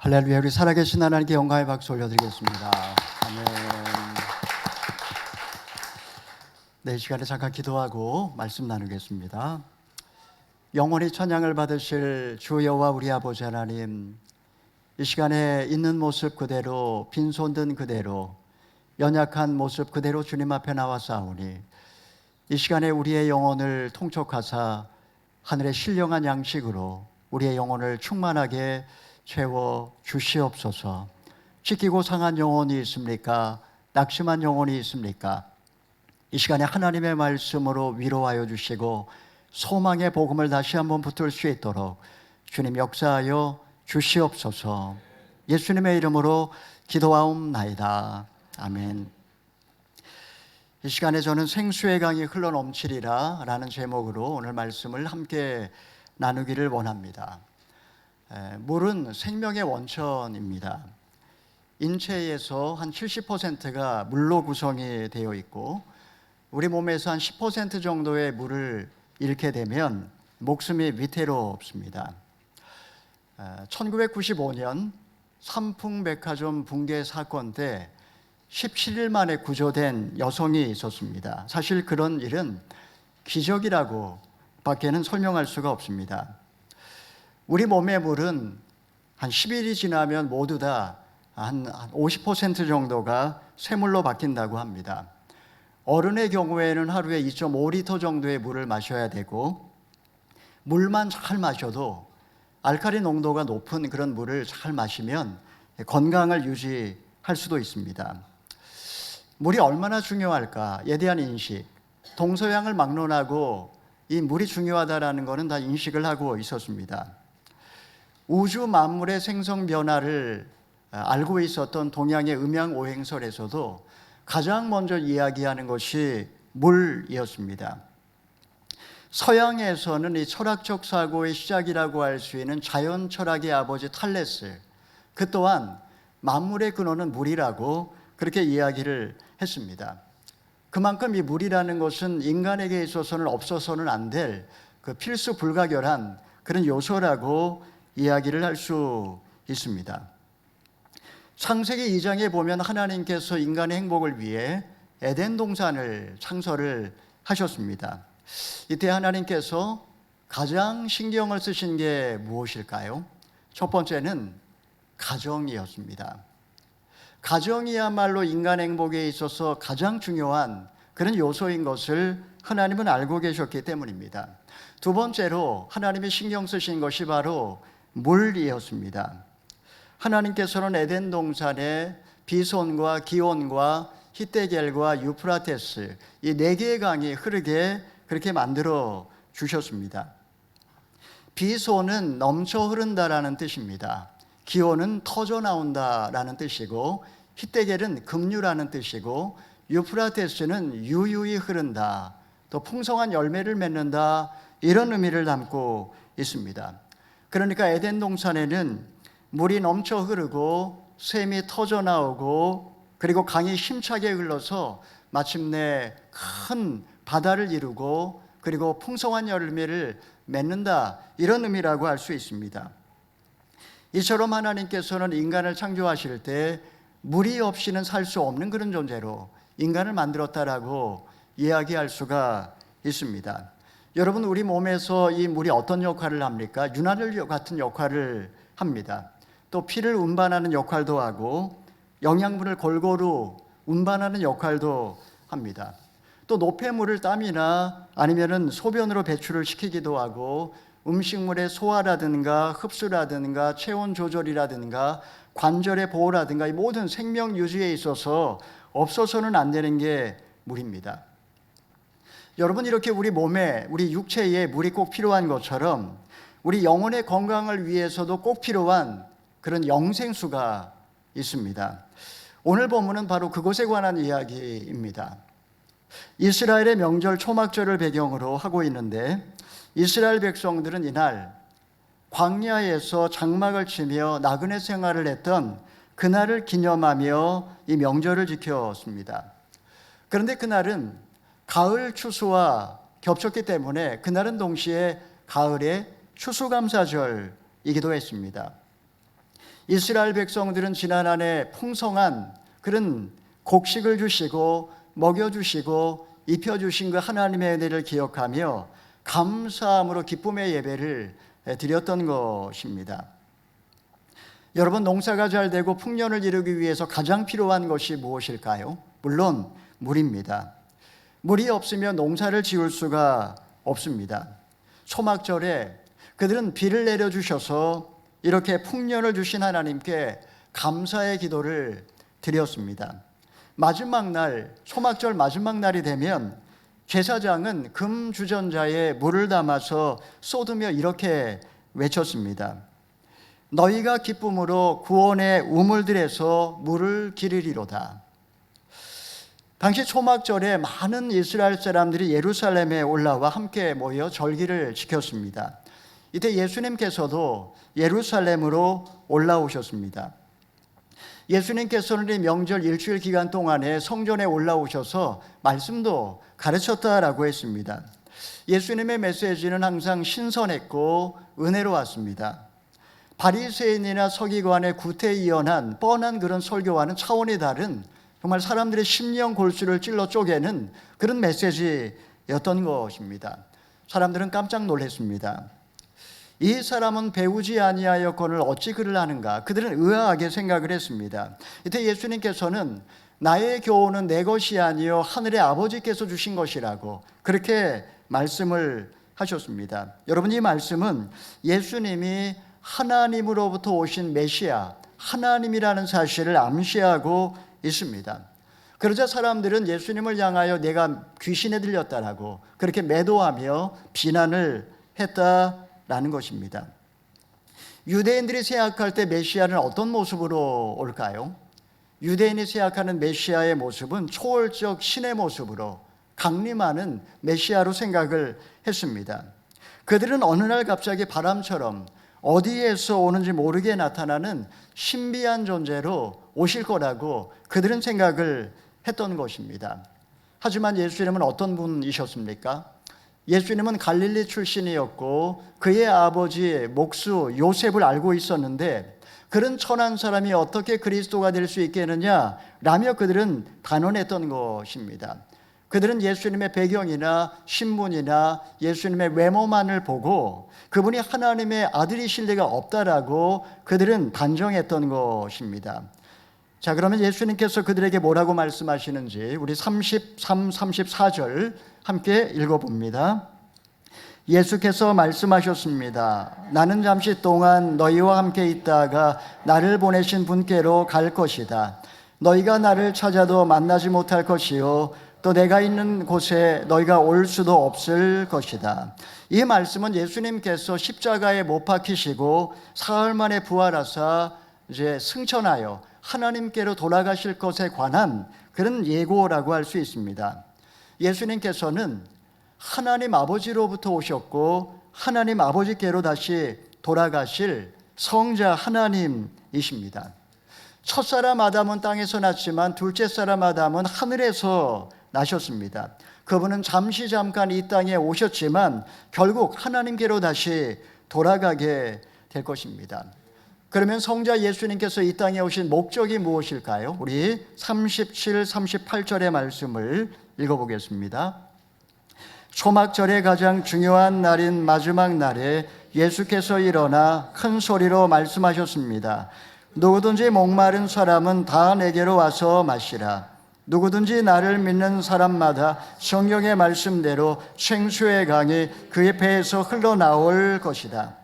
할렐루야. 우리 살아계신 하나님께 영광의 박수 올려드리겠습니다. 아멘. 네, 이 시간에 잠깐 기도하고 말씀 나누겠습니다. 영원히 찬양을 받으실 주 여호와 우리 아버지 하나님, 이 시간에 있는 모습 그대로, 빈손 든 그대로, 연약한 모습 그대로 주님 앞에 나와싸우니 이 시간에 우리의 영혼을 통촉하사 하늘의 신령한 양식으로 우리의 영혼을 충만하게 채워 주시옵소서. 찢기고 상한 영혼이 있습니까? 낙심한 영혼이 있습니까? 이 시간에 하나님의 말씀으로 위로하여 주시고 소망의 복음을 다시 한번 붙들 수 있도록 주님 역사하여 주시옵소서. 예수님의 이름으로 기도하옵나이다. 아멘. 이 시간에 저는 생수의 강이 흘러넘치리라 라는 제목으로 오늘 말씀을 함께 나누기를 원합니다. 물은 생명의 원천입니다. 인체에서 한 70%가 물로 구성이 되어 있고 우리 몸에서 한 10% 정도의 물을 잃게 되면 목숨이 위태롭습니다. 1995년 삼풍백화점 붕괴 사건 때 17일 만에 구조된 여성이 있었습니다. 사실 그런 일은 기적이라고 밖에는 설명할 수가 없습니다. 우리 몸의 물은 한 10일이 지나면 모두 다 한 50% 정도가 쇠물로 바뀐다고 합니다. 어른의 경우에는 하루에 2.5리터 정도의 물을 마셔야 되고 물만 잘 마셔도 알칼리 농도가 높은 그런 물을 잘 마시면 건강을 유지할 수도 있습니다. 물이 얼마나 중요할까에 대한 인식, 동서양을 막론하고 이 물이 중요하다라는 것은 다 인식을 하고 있었습니다. 우주 만물의 생성 변화를 알고 있었던 동양의 음양오행설에서도 가장 먼저 이야기하는 것이 물이었습니다. 서양에서는 이 철학적 사고의 시작이라고 할 수 있는 자연 철학의 아버지 탈레스, 그 또한 만물의 근원은 물이라고 그렇게 이야기를 했습니다. 그만큼 이 물이라는 것은 인간에게 있어서는 없어서는 안 될 그 필수 불가결한 그런 요소라고 이야기를 할 수 있습니다. 창세기 2장에 보면 하나님께서 인간의 행복을 위해 에덴 동산을 창설을 하셨습니다. 이때 하나님께서 가장 신경을 쓰신 게 무엇일까요? 첫 번째는 가정이었습니다. 가정이야말로 인간 행복에 있어서 가장 중요한 그런 요소인 것을 하나님은 알고 계셨기 때문입니다. 두 번째로 하나님이 신경 쓰신 것이 바로 물이었습니다. 하나님께서는 에덴 동산에 비손과 기온과 히데겔과 유프라테스 이 네 개의 강이 흐르게 그렇게 만들어 주셨습니다. 비손은 넘쳐 흐른다라는 뜻입니다. 기온은 터져 나온다라는 뜻이고 히데겔은 급류라는 뜻이고 유프라테스는 유유히 흐른다, 또 풍성한 열매를 맺는다, 이런 의미를 담고 있습니다. 그러니까 에덴 동산에는 물이 넘쳐 흐르고 샘이 터져 나오고 그리고 강이 힘차게 흘러서 마침내 큰 바다를 이루고 그리고 풍성한 열매를 맺는다, 이런 의미라고 할 수 있습니다. 이처럼 하나님께서는 인간을 창조하실 때 물이 없이는 살 수 없는 그런 존재로 인간을 만들었다라고 이야기할 수가 있습니다. 여러분, 우리 몸에서 이 물이 어떤 역할을 합니까? 윤활유 같은 역할을 합니다. 또 피를 운반하는 역할도 하고 영양분을 골고루 운반하는 역할도 합니다. 또 노폐물을 땀이나 아니면은 소변으로 배출을 시키기도 하고 음식물의 소화라든가 흡수라든가 체온 조절이라든가 관절의 보호라든가 이 모든 생명 유지에 있어서 없어서는 안 되는 게 물입니다. 여러분, 이렇게 우리 몸에, 우리 육체에 물이 꼭 필요한 것처럼 우리 영혼의 건강을 위해서도 꼭 필요한 그런 영생수가 있습니다. 오늘 본문은 바로 그것에 관한 이야기입니다. 이스라엘의 명절 초막절을 배경으로 하고 있는데 이스라엘 백성들은 이날 광야에서 장막을 치며 나그네 생활을 했던 그날을 기념하며 이 명절을 지켰습니다. 그런데 그날은 가을 추수와 겹쳤기 때문에 그날은 동시에 가을의 추수감사절이기도 했습니다. 이스라엘 백성들은 지난 한 해 풍성한 그런 곡식을 주시고 먹여주시고 입혀주신 그 하나님의 은혜를 기억하며 감사함으로 기쁨의 예배를 드렸던 것입니다. 여러분, 농사가 잘 되고 풍년을 이루기 위해서 가장 필요한 것이 무엇일까요? 물론 물입니다. 물이 없으면 농사를 지을 수가 없습니다. 초막절에 그들은 비를 내려주셔서 이렇게 풍년을 주신 하나님께 감사의 기도를 드렸습니다. 마지막 날, 초막절 마지막 날이 되면 제사장은 금주전자에 물을 담아서 쏟으며 이렇게 외쳤습니다. 너희가 기쁨으로 구원의 우물들에서 물을 기르리로다. 당시 초막절에 많은 이스라엘 사람들이 예루살렘에 올라와 함께 모여 절기를 지켰습니다. 이때 예수님께서도 예루살렘으로 올라오셨습니다. 예수님께서는 이 명절 일주일 기간 동안에 성전에 올라오셔서 말씀도 가르쳤다라고 했습니다. 예수님의 메시지는 항상 신선했고 은혜로웠습니다. 바리새인이나 서기관의 구태의연한 뻔한 그런 설교와는 차원이 다른 정말 사람들의 심령 골수를 찔러 쪼개는 그런 메시지였던 것입니다. 사람들은 깜짝 놀랐습니다. 이 사람은 배우지 아니하였거늘 어찌 글을 하는가? 그들은 의아하게 생각을 했습니다. 이때 예수님께서는 나의 교훈은 내 것이 아니요 하늘의 아버지께서 주신 것이라고 그렇게 말씀을 하셨습니다. 여러분, 이 말씀은 예수님이 하나님으로부터 오신 메시아, 하나님이라는 사실을 암시하고 있습니다. 그러자 사람들은 예수님을 향하여 내가 귀신에 들렸다라고 그렇게 매도하며 비난을 했다라는 것입니다. 유대인들이 생각할 때 메시아는 어떤 모습으로 올까요? 유대인이 생각하는 메시아의 모습은 초월적 신의 모습으로 강림하는 메시아로 생각을 했습니다. 그들은 어느 날 갑자기 바람처럼 어디에서 오는지 모르게 나타나는 신비한 존재로 오실 거라고 그들은 생각을 했던 것입니다. 하지만 예수님은 어떤 분이셨습니까? 예수님은 갈릴리 출신이었고 그의 아버지 목수 요셉을 알고 있었는데 그런 천한 사람이 어떻게 그리스도가 될 수 있겠느냐 라며 그들은 단언했던 것입니다. 그들은 예수님의 배경이나 신분이나 예수님의 외모만을 보고 그분이 하나님의 아들이실 리가 없다라고 그들은 단정했던 것입니다. 자, 그러면 예수님께서 그들에게 뭐라고 말씀하시는지 우리 33, 34절 함께 읽어봅니다. 예수께서 말씀하셨습니다. 나는 잠시 동안 너희와 함께 있다가 나를 보내신 분께로 갈 것이다. 너희가 나를 찾아도 만나지 못할 것이요 또 내가 있는 곳에 너희가 올 수도 없을 것이다. 이 말씀은 예수님께서 십자가에 못 박히시고 사흘 만에 부활하사 이제 승천하여 하나님께로 돌아가실 것에 관한 그런 예고라고 할 수 있습니다. 예수님께서는 하나님 아버지로부터 오셨고 하나님 아버지께로 다시 돌아가실 성자 하나님이십니다. 첫사람 아담은 땅에서 났지만 둘째 사람 아담은 하늘에서 나셨습니다. 그분은 잠깐 이 땅에 오셨지만 결국 하나님께로 다시 돌아가게 될 것입니다. 그러면 성자 예수님께서 이 땅에 오신 목적이 무엇일까요? 우리 37, 38절의 말씀을 읽어보겠습니다. 초막절의 가장 중요한 날인 마지막 날에 예수께서 일어나 큰 소리로 말씀하셨습니다. 누구든지 목마른 사람은 다 내게로 와서 마시라. 누구든지 나를 믿는 사람마다 성경의 말씀대로 생수의 강이 그의 배에서 흘러나올 것이다.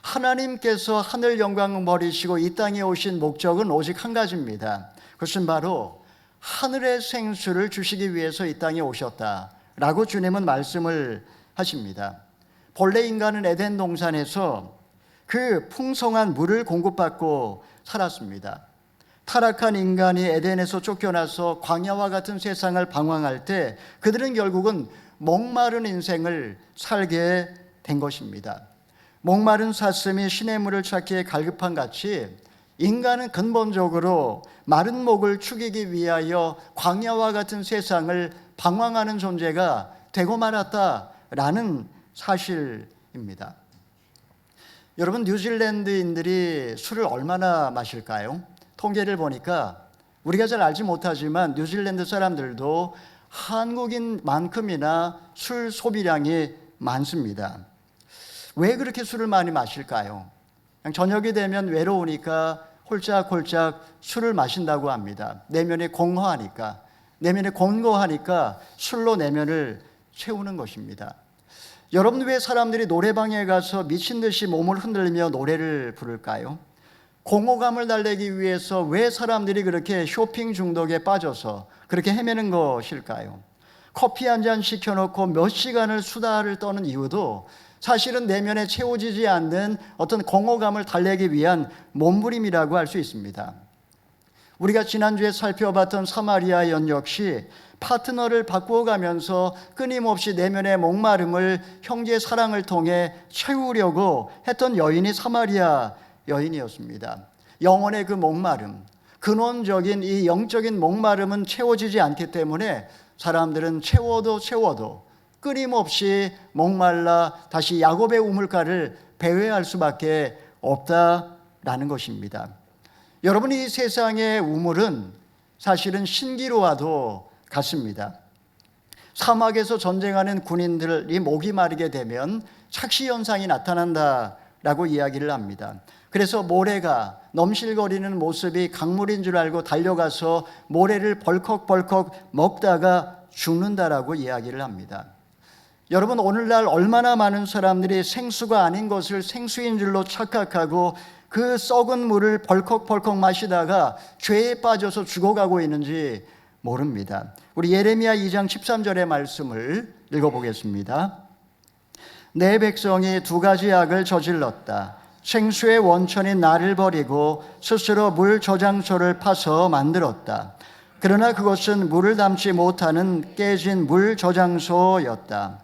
하나님께서 하늘 영광을 버리시고 이 땅에 오신 목적은 오직 한 가지입니다. 그것은 바로 하늘의 생수를 주시기 위해서 이 땅에 오셨다라고 주님은 말씀을 하십니다. 본래 인간은 에덴 동산에서 그 풍성한 물을 공급받고 살았습니다. 타락한 인간이 에덴에서 쫓겨나서 광야와 같은 세상을 방황할 때 그들은 결국은 목마른 인생을 살게 된 것입니다. 목마른 사슴이 시냇물을 찾기에 갈급한 같이 인간은 근본적으로 마른 목을 축이기 위하여 광야와 같은 세상을 방황하는 존재가 되고 말았다라는 사실입니다. 여러분, 뉴질랜드인들이 술을 얼마나 마실까요? 통계를 보니까 우리가 잘 알지 못하지만 뉴질랜드 사람들도 한국인만큼이나 술 소비량이 많습니다. 왜 그렇게 술을 많이 마실까요? 그냥 저녁이 되면 외로우니까 홀짝홀짝 술을 마신다고 합니다. 내면이 공허하니까, 내면이 공고하니까 술로 내면을 채우는 것입니다. 여러분, 왜 사람들이 노래방에 가서 미친 듯이 몸을 흔들며 노래를 부를까요? 공허감을 달래기 위해서 왜 사람들이 그렇게 쇼핑 중독에 빠져서 그렇게 헤매는 것일까요? 커피 한 잔 시켜놓고 몇 시간을 수다를 떠는 이유도 사실은 내면에 채워지지 않는 어떤 공허감을 달래기 위한 몸부림이라고 할 수 있습니다. 우리가 지난주에 살펴봤던 사마리아 연 역시 파트너를 바꾸어가면서 끊임없이 내면의 목마름을 형제의 사랑을 통해 채우려고 했던 여인이 사마리아 여인이었습니다. 영혼의 그 목마름, 근원적인 이 영적인 목마름은 채워지지 않기 때문에 사람들은 채워도 끊임없이 목말라 다시 야곱의 우물가를 배회할 수밖에 없다라는 것입니다. 여러분, 이 세상의 우물은 사실은 신기루와도 같습니다. 사막에서 전쟁하는 군인들이 목이 마르게 되면 착시 현상이 나타난다라고 이야기를 합니다. 그래서 모래가 넘실거리는 모습이 강물인 줄 알고 달려가서 모래를 벌컥벌컥 먹다가 죽는다라고 이야기를 합니다. 여러분, 오늘날 얼마나 많은 사람들이 생수가 아닌 것을 생수인 줄로 착각하고 그 썩은 물을 벌컥벌컥 마시다가 죄에 빠져서 죽어가고 있는지 모릅니다. 우리 예레미야 2장 13절의 말씀을 읽어보겠습니다. 내 백성이 두 가지 악을 저질렀다. 생수의 원천인 나를 버리고 스스로 물 저장소를 파서 만들었다. 그러나 그것은 물을 담지 못하는 깨진 물 저장소였다.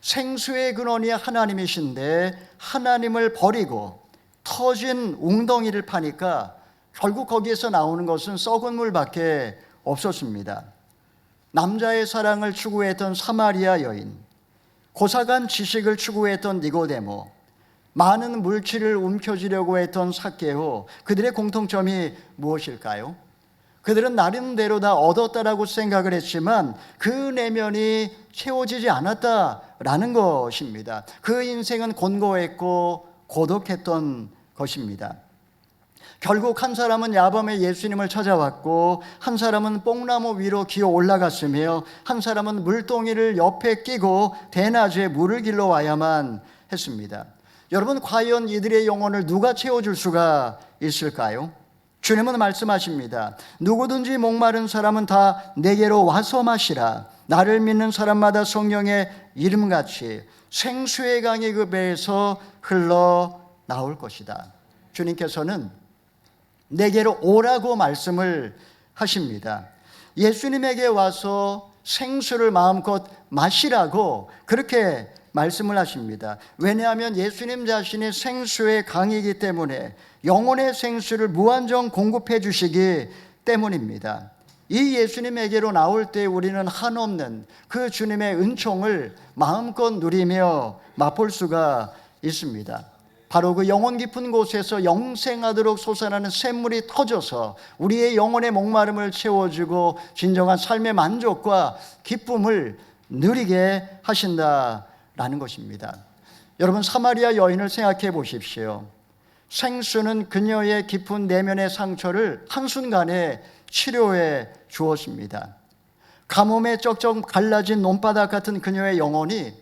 생수의 근원이 하나님이신데 하나님을 버리고 터진 웅덩이를 파니까 결국 거기에서 나오는 것은 썩은 물밖에 없었습니다. 남자의 사랑을 추구했던 사마리아 여인, 고사간 지식을 추구했던 니고데모, 많은 물질을 움켜쥐려고 했던 삭개오, 그들의 공통점이 무엇일까요? 그들은 나름대로 다 얻었다라고 생각을 했지만 그 내면이 채워지지 않았다라는 것입니다. 그 인생은 곤고했고 고독했던 것입니다. 결국 한 사람은 야밤에 예수님을 찾아왔고 한 사람은 뽕나무 위로 기어 올라갔으며 한 사람은 물동이를 옆에 끼고 대낮에 물을 길러 와야만 했습니다. 여러분, 과연 이들의 영혼을 누가 채워줄 수가 있을까요? 주님은 말씀하십니다. 누구든지 목마른 사람은 다 내게로 와서 마시라. 나를 믿는 사람마다 성령의 이름같이 생수의 강이 그 배에서 흘러 나올 것이다. 주님께서는 내게로 오라고 말씀을 하십니다. 예수님에게 와서 생수를 마음껏 마시라고 그렇게 말씀을 하십니다. 왜냐하면 예수님 자신이 생수의 강이기 때문에 영혼의 생수를 무한정 공급해 주시기 때문입니다. 이 예수님에게로 나올 때 우리는 한없는 그 주님의 은총을 마음껏 누리며 맛볼 수가 있습니다. 바로 그 영혼 깊은 곳에서 영생하도록 솟아나는 샘물이 터져서 우리의 영혼의 목마름을 채워주고 진정한 삶의 만족과 기쁨을 누리게 하신다라는 것입니다. 여러분, 사마리아 여인을 생각해 보십시오. 생수는 그녀의 깊은 내면의 상처를 한순간에 치료해 주었습니다. 가뭄에 쩍쩍 갈라진 논바닥 같은 그녀의 영혼이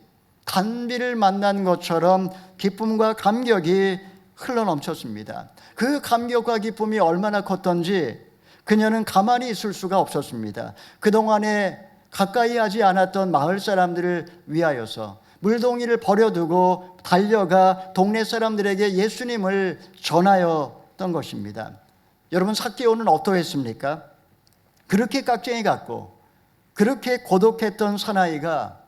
단비를 만난 것처럼 기쁨과 감격이 흘러넘쳤습니다. 그 감격과 기쁨이 얼마나 컸던지 그녀는 가만히 있을 수가 없었습니다. 그동안에 가까이 하지 않았던 마을 사람들을 위하여서 물동이를 버려두고 달려가 동네 사람들에게 예수님을 전하였던 것입니다. 여러분, 삭개오는 어떠했습니까? 그렇게 깍쟁이 같고 그렇게 고독했던 사나이가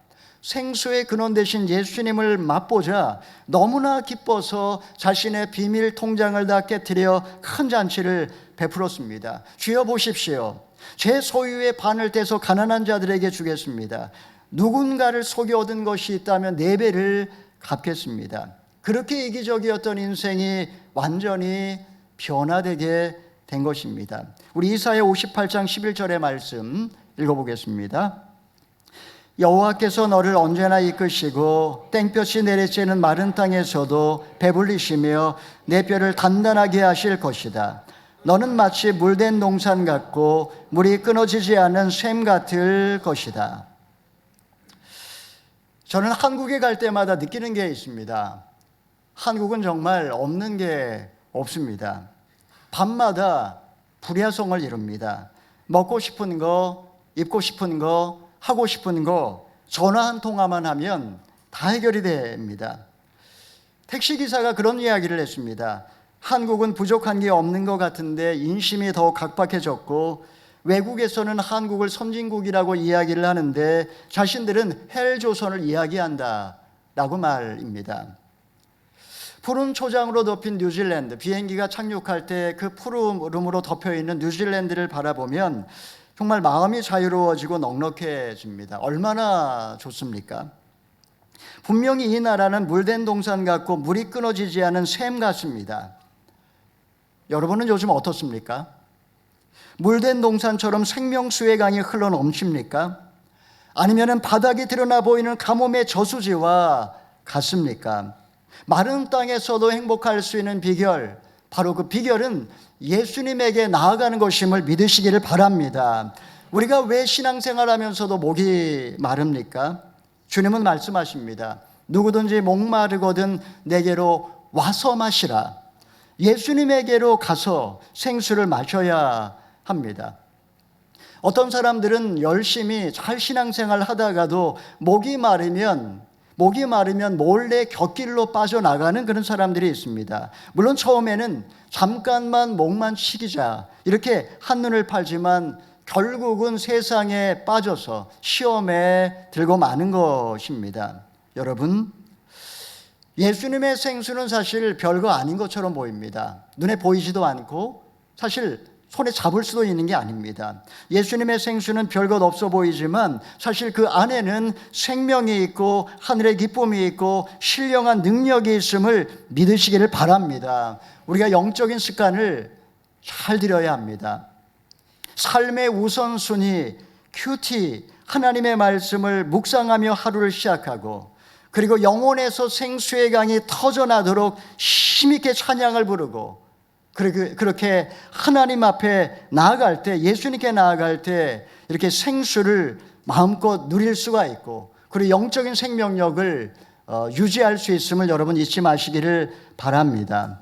생수의 근원 되신 예수님을 맛보자 너무나 기뻐서 자신의 비밀 통장을 다 깨뜨려 큰 잔치를 베풀었습니다. 주여 보십시오. 제 소유의 반을 떼서 가난한 자들에게 주겠습니다. 누군가를 속여 얻은 것이 있다면 4배를 갚겠습니다. 그렇게 이기적이었던 인생이 완전히 변화되게 된 것입니다. 우리 이사야 58장 11절의 말씀 읽어보겠습니다. 여호와께서 너를 언제나 이끄시고 땡볕이 내리쬐는 마른 땅에서도 배불리시며 내 뼈를 단단하게 하실 것이다. 너는 마치 물된 동산 같고 물이 끊어지지 않는 샘 같을 것이다. 저는 한국에 갈 때마다 느끼는 게 있습니다. 한국은 정말 없는 게 없습니다. 밤마다 불야성을 이룹니다. 먹고 싶은 거, 입고 싶은 거, 하고 싶은 거 전화 한 통화만 하면 다 해결이 됩니다. 택시기사가 그런 이야기를 했습니다. 한국은 부족한 게 없는 것 같은데 인심이 더 각박해졌고 외국에서는 한국을 선진국이라고 이야기를 하는데 자신들은 헬조선을 이야기한다라고 말입니다. 푸른 초장으로 덮인 뉴질랜드, 비행기가 착륙할 때 그 푸름으로 덮여있는 뉴질랜드를 바라보면 정말 마음이 자유로워지고 넉넉해집니다. 얼마나 좋습니까? 분명히 이 나라는 물된 동산 같고 물이 끊어지지 않은 샘 같습니다. 여러분은 요즘 어떻습니까? 물된 동산처럼 생명수의 강이 흘러 넘칩니까? 아니면 바닥이 드러나 보이는 가뭄의 저수지와 같습니까? 마른 땅에서도 행복할 수 있는 비결, 바로 그 비결은 예수님에게 나아가는 것임을 믿으시기를 바랍니다. 우리가 왜 신앙생활하면서도 목이 마릅니까? 주님은 말씀하십니다. 누구든지 목마르거든 내게로 와서 마시라. 예수님에게로 가서 생수를 마셔야 합니다. 어떤 사람들은 열심히 잘 신앙생활 하다가도 목이 마르면 몰래 곁길로 빠져나가는 그런 사람들이 있습니다. 물론 처음에는 잠깐만 목만 식이자 이렇게 한눈을 팔지만 결국은 세상에 빠져서 시험에 들고 마는 것입니다. 여러분, 예수님의 생수는 사실 별거 아닌 것처럼 보입니다. 눈에 보이지도 않고 사실 손에 잡을 수도 있는 게 아닙니다. 예수님의 생수는 별것 없어 보이지만 사실 그 안에는 생명이 있고 하늘의 기쁨이 있고 신령한 능력이 있음을 믿으시기를 바랍니다. 우리가 영적인 습관을 잘 들여야 합니다. 삶의 우선순위, 큐티, 하나님의 말씀을 묵상하며 하루를 시작하고 그리고 영혼에서 생수의 강이 터져나도록 힘있게 찬양을 부르고 그렇게 하나님 앞에 나아갈 때, 예수님께 나아갈 때 이렇게 생수를 마음껏 누릴 수가 있고 그리고 영적인 생명력을 유지할 수 있음을 여러분 잊지 마시기를 바랍니다.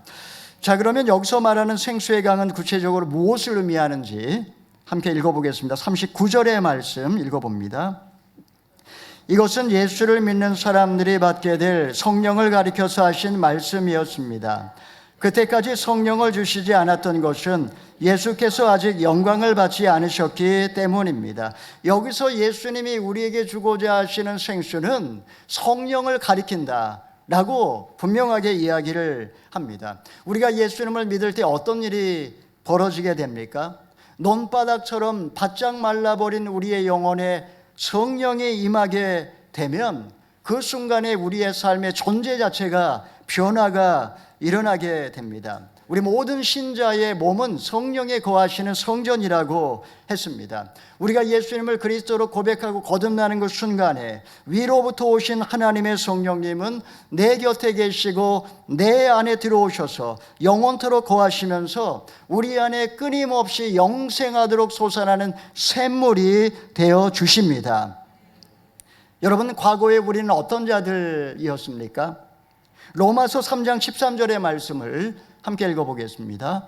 자, 그러면 여기서 말하는 생수의 강은 구체적으로 무엇을 의미하는지 함께 읽어보겠습니다. 39절의 말씀 읽어봅니다. 이것은 예수를 믿는 사람들이 받게 될 성령을 가리켜서 하신 말씀이었습니다. 그때까지 성령을 주시지 않았던 것은 예수께서 아직 영광을 받지 않으셨기 때문입니다. 여기서 예수님이 우리에게 주고자 하시는 생수는 성령을 가리킨다라고 분명하게 이야기를 합니다. 우리가 예수님을 믿을 때 어떤 일이 벌어지게 됩니까? 논바닥처럼 바짝 말라버린 우리의 영혼에 성령이 임하게 되면 그 순간에 우리의 삶의 존재 자체가 변화가 일어나게 됩니다. 우리 모든 신자의 몸은 성령에 거하시는 성전이라고 했습니다. 우리가 예수님을 그리스도로 고백하고 거듭나는 그 순간에 위로부터 오신 하나님의 성령님은 내 곁에 계시고 내 안에 들어오셔서 영원토록 거하시면서 우리 안에 끊임없이 영생하도록 솟아나는 샘물이 되어 주십니다. 여러분, 과거에 우리는 어떤 자들이었습니까? 로마서 3장 13절의 말씀을 함께 읽어보겠습니다.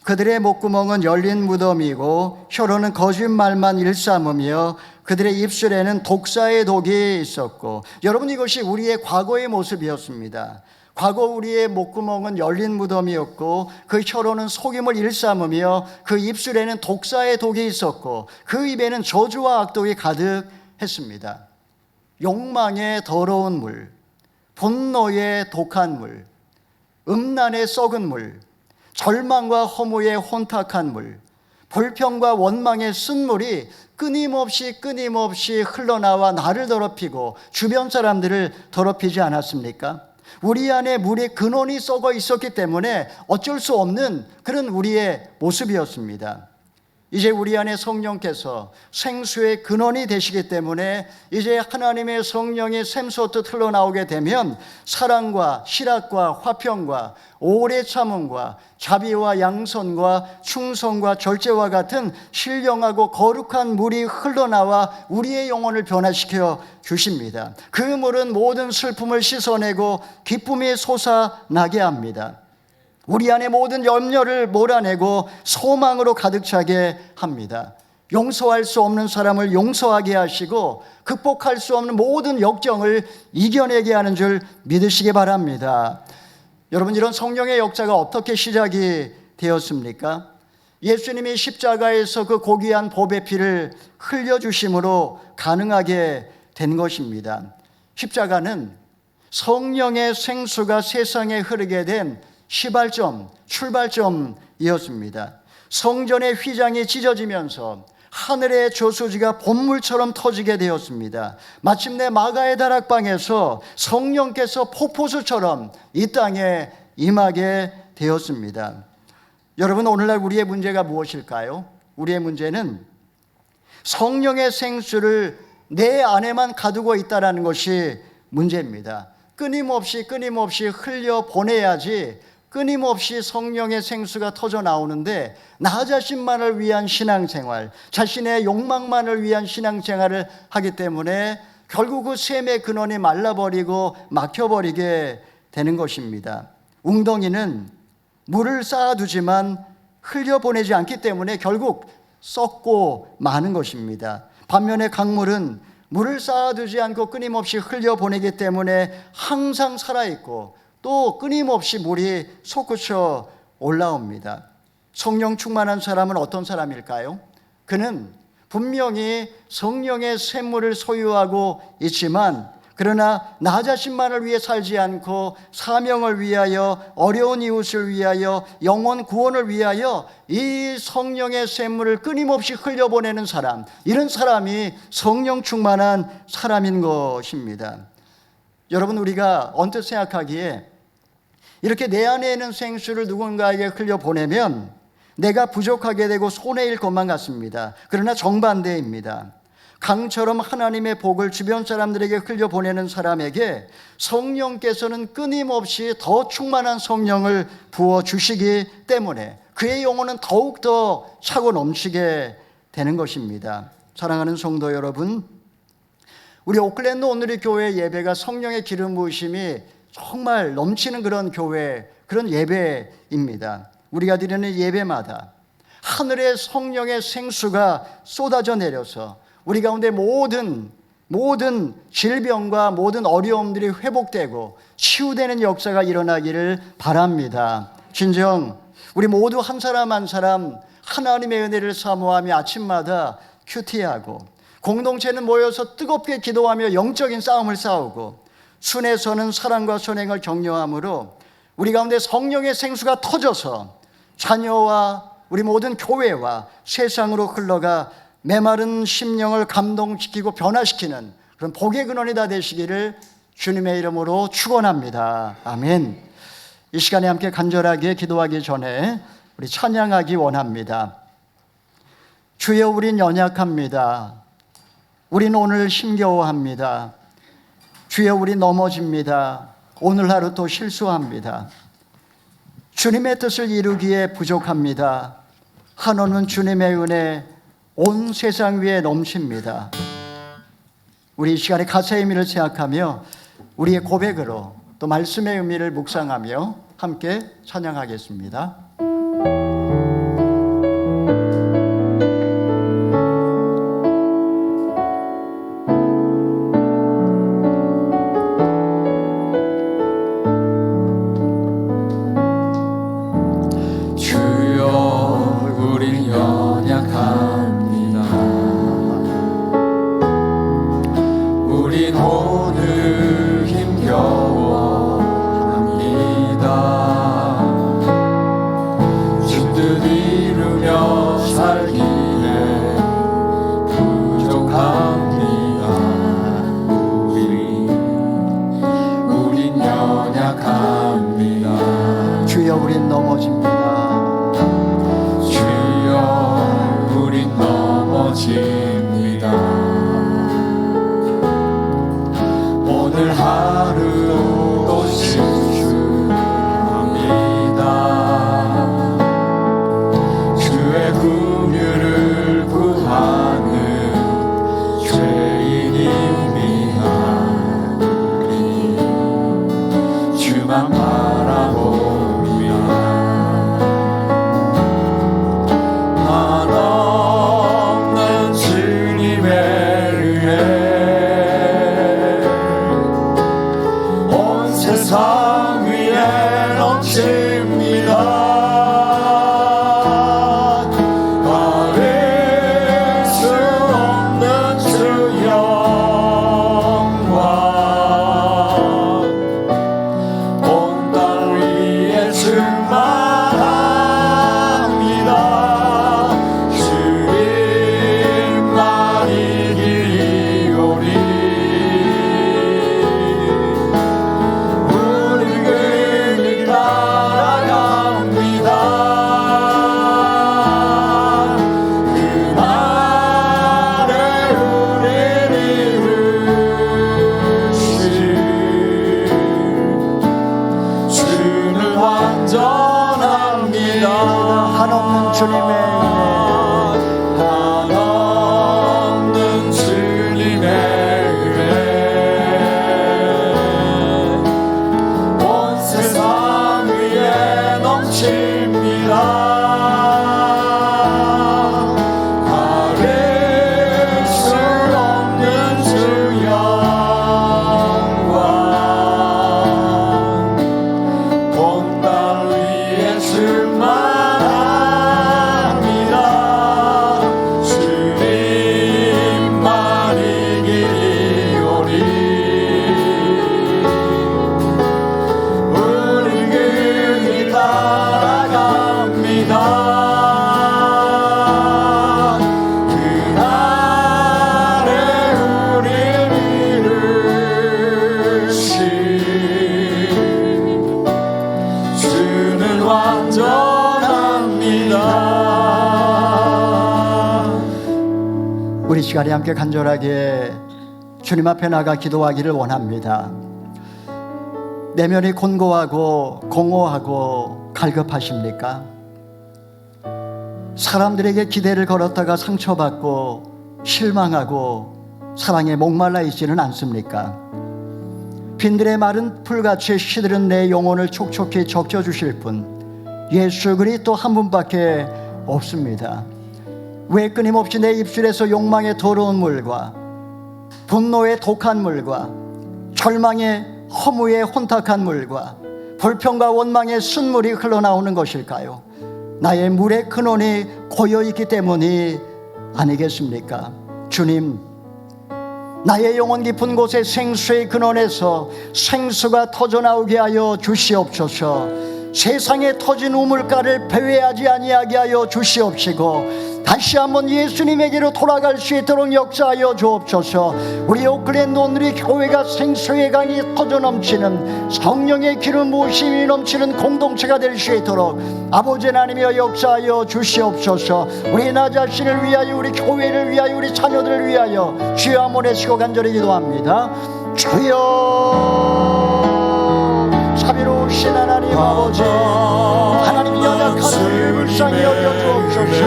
그들의 목구멍은 열린 무덤이고 혀로는 거짓말만 일삼으며 그들의 입술에는 독사의 독이 있었고, 여러분, 이것이 우리의 과거의 모습이었습니다. 과거 우리의 목구멍은 열린 무덤이었고 그 혀로는 속임을 일삼으며 그 입술에는 독사의 독이 있었고 그 입에는 저주와 악독이 가득했습니다. 욕망의 더러운 물, 분노의 독한 물, 음란의 썩은 물, 절망과 허무의 혼탁한 물, 불평과 원망의 쓴물이 끊임없이 흘러나와 나를 더럽히고 주변 사람들을 더럽히지 않았습니까? 우리 안에 물의 근원이 썩어 있었기 때문에 어쩔 수 없는 그런 우리의 모습이었습니다. 이제 우리 안에 성령께서 생수의 근원이 되시기 때문에 이제 하나님의 성령이 샘솟듯 흘러나오게 되면 사랑과 실학과 화평과 오래 참음과 자비와 양선과 충성과 절제와 같은 신령하고 거룩한 물이 흘러나와 우리의 영혼을 변화시켜 주십니다. 그 물은 모든 슬픔을 씻어내고 기쁨이 솟아나게 합니다. 우리 안에 모든 염려를 몰아내고 소망으로 가득 차게 합니다. 용서할 수 없는 사람을 용서하게 하시고 극복할 수 없는 모든 역경을 이겨내게 하는 줄 믿으시기 바랍니다. 여러분, 이런 성령의 역사가 어떻게 시작이 되었습니까? 예수님이 십자가에서 그 고귀한 보배 피를 흘려주심으로 가능하게 된 것입니다. 십자가는 성령의 생수가 세상에 흐르게 된 시발점, 출발점이었습니다. 성전의 휘장이 찢어지면서 하늘의 저수지가 봇물처럼 터지게 되었습니다. 마침내 마가의 다락방에서 성령께서 폭포수처럼 이 땅에 임하게 되었습니다. 여러분, 오늘날 우리의 문제가 무엇일까요? 우리의 문제는 성령의 생수를 내 안에만 가두고 있다는 것이 문제입니다. 끊임없이 흘려보내야지 끊임없이 성령의 생수가 터져 나오는데 나 자신만을 위한 신앙생활, 자신의 욕망만을 위한 신앙생활을 하기 때문에 결국 그 샘의 근원이 말라버리고 막혀버리게 되는 것입니다. 웅덩이는 물을 쌓아두지만 흘려보내지 않기 때문에 결국 썩고 마는 것입니다. 반면에 강물은 물을 쌓아두지 않고 끊임없이 흘려보내기 때문에 항상 살아있고 또 끊임없이 물이 솟구쳐 올라옵니다. 성령 충만한 사람은 어떤 사람일까요? 그는 분명히 성령의 샘물을 소유하고 있지만 그러나 나 자신만을 위해 살지 않고 사명을 위하여, 어려운 이웃을 위하여, 영혼 구원을 위하여 이 성령의 샘물을 끊임없이 흘려보내는 사람, 이런 사람이 성령 충만한 사람인 것입니다. 여러분, 우리가 언뜻 생각하기에 이렇게 내 안에 있는 생수를 누군가에게 흘려보내면 내가 부족하게 되고 손해일 것만 같습니다. 그러나 정반대입니다. 강처럼 하나님의 복을 주변 사람들에게 흘려보내는 사람에게 성령께서는 끊임없이 더 충만한 성령을 부어주시기 때문에 그의 영혼은 더욱더 차고 넘치게 되는 것입니다. 사랑하는 성도 여러분, 우리 오클랜드 온누리 교회 예배가 성령의 기름 부으심이 정말 넘치는 그런 교회, 그런 예배입니다. 우리가 드리는 예배마다 하늘의 성령의 생수가 쏟아져 내려서 우리 가운데 모든 질병과 모든 어려움들이 회복되고 치유되는 역사가 일어나기를 바랍니다. 진정 우리 모두 한 사람 한 사람 하나님의 은혜를 사모하며 아침마다 큐티하고 공동체는 모여서 뜨겁게 기도하며 영적인 싸움을 싸우고 순에서는 사랑과 선행을 격려함으로 우리 가운데 성령의 생수가 터져서 자녀와 우리 모든 교회와 세상으로 흘러가 메마른 심령을 감동시키고 변화시키는 그런 복의 근원이 다 되시기를 주님의 이름으로 축원합니다. 아멘. 이 시간에 함께 간절하게 기도하기 전에 우리 찬양하기 원합니다. 주여, 우린 연약합니다. 우린 오늘 힘겨워합니다. 주여, 우리 넘어집니다. 오늘 하루 또 실수합니다. 주님의 뜻을 이루기에 부족합니다. 한없는 주님의 은혜 온 세상 위에 넘칩니다. 우리 이 시간에 가사의 의미를 생각하며 우리의 고백으로 또 말씀의 의미를 묵상하며 함께 찬양하겠습니다. 나아갑니다. 주여 우린 넘어집니다. 주여 우린 넘어집니다. 오늘 하루도 실수합니다. 주의 긍휼을 구하는 죄인입니다. 우리 주만 바라봅니다. 한없는 주님의 은혜 온 세상 위에 넘칩니다. 가릴 수 없는 주 영광 온 땅 위에 충만합니다. 주님만 이기리오리. 우리 그를 따라갑니다. 그날에 우리를 이루신 주는 완전합니다. 한없는 주님의 한없는 주님의 은혜 온 세상 위에 넘칩니다. 가릴 수 없는 주 영광 온 땅 위에 충만합니다. 주님만 이기리오리. 우리 그를 따라갑니다. 그날에 우리를 이루신 주는 완전합니다. 우리 시간에 함께 간절하게 주님 앞에 나가 기도하기를 원합니다. 내면이 곤고하고 공허하고 갈급하십니까? 사람들에게 기대를 걸었다가 상처받고 실망하고 사랑에 목말라 있지는 않습니까? 빈들의 마른 풀같이 시들은 내 영혼을 촉촉히 적셔주실 분 예수 그리스도 한 분밖에 없습니다. 왜 끊임없이 내 입술에서 욕망의 더러운 물과 분노의 독한 물과 절망의 허무의 혼탁한 물과 불평과 원망의 쓴물이 흘러나오는 것일까요? 나의 물의 근원이 고여있기 때문이 아니겠습니까? 주님, 나의 영혼 깊은 곳에 생수의 근원에서 생수가 터져나오게 하여 주시옵소서. 세상에 터진 우물가를 배회하지 아니하게 하여 주시옵시고 다시 한번 예수님에게로 돌아갈 수 있도록 역사하여 주옵소서. 우리 오클랜드 오늘이 교회가 생수의 강이 터져 넘치는 성령의 기름 부으심이 넘치는 공동체가 될 수 있도록 아버지 하나님이여 역사하여 주시옵소서. 우리 나 자신을 위하여 우리 교회를 위하여 우리 자녀들을 위하여 주여 한번 외치고 간절히 기도합니다. 주여 자비로우신 하나님 아버지, 하나님 연약한 우리를 불쌍히 여겨 주옵소서.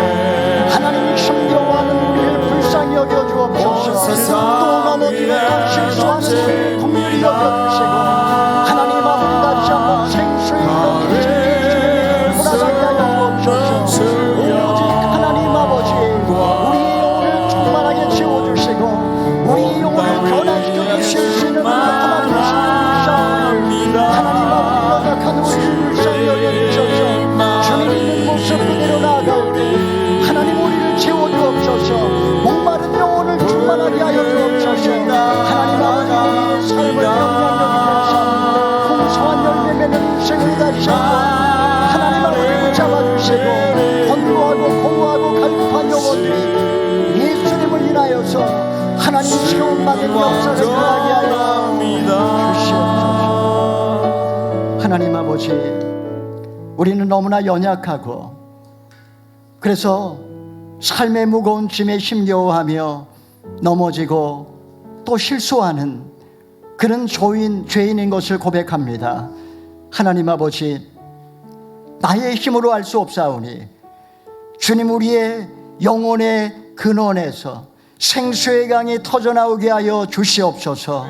하나님 힘겨워하는 우리를 불쌍히 여겨 주옵소서. 또 넘어지며 실수하는 우리를 긍휼히 여겨 주시고 하나님 아버지 다시 한번 생수의 이름을 돌아가게 하여 주옵소서. 오직 하나님 아버지 우리의 영혼을 충만하게 채워주시고 우리의 영혼을 변화시켜 주실 수 있는 하나님 하나님 아버지 연약한 우리를 불쌍히 여겨주셔서 주님 있는 모습 그대로 나아갈 때 하나님 우리를 채워주옵소서. 목마른 영혼을 충만하게 하여 주옵소서. 하나님 아버지 우리의 삶을 영향력이면서 풍성한 열매 맺는 인생을 다시 한번 하나님 아버지 붙잡아주시고 건조하고 공허하고 갈급한 영혼들이 예수님을 인하여서 하나님 체험받은 역사를 하게 하여 주시옵소서. 하나님 아버지, 우리는 너무나 연약하고 그래서 삶의 무거운 짐에 힘겨워하며 넘어지고 또 실수하는 그런 죄인인 것을 고백합니다. 하나님 아버지, 나의 힘으로 할 수 없사오니 주님, 우리의 영혼의 근원에서 생수의 강이 터져나오게 하여 주시옵소서.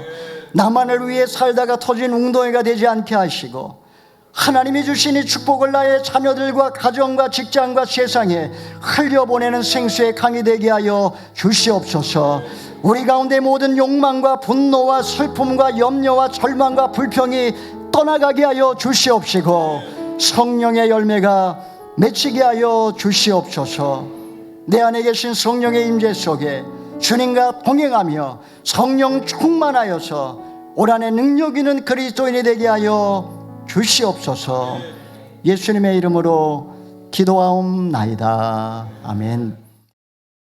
나만을 위해 살다가 터진 웅덩이가 되지 않게 하시고 하나님이 주신 이 축복을 나의 자녀들과 가정과 직장과 세상에 흘려보내는 생수의 강이 되게 하여 주시옵소서. 우리 가운데 모든 욕망과 분노와 슬픔과 염려와 절망과 불평이 떠나가게 하여 주시옵시고 성령의 열매가 맺히게 하여 주시옵소서. 내 안에 계신 성령의 임재 속에 주님과 동행하며 성령 충만하여서 올 한해 능력 있는 그리스도인이 되게 하여 주시옵소서. 예수님의 이름으로 기도하옵나이다. 아멘.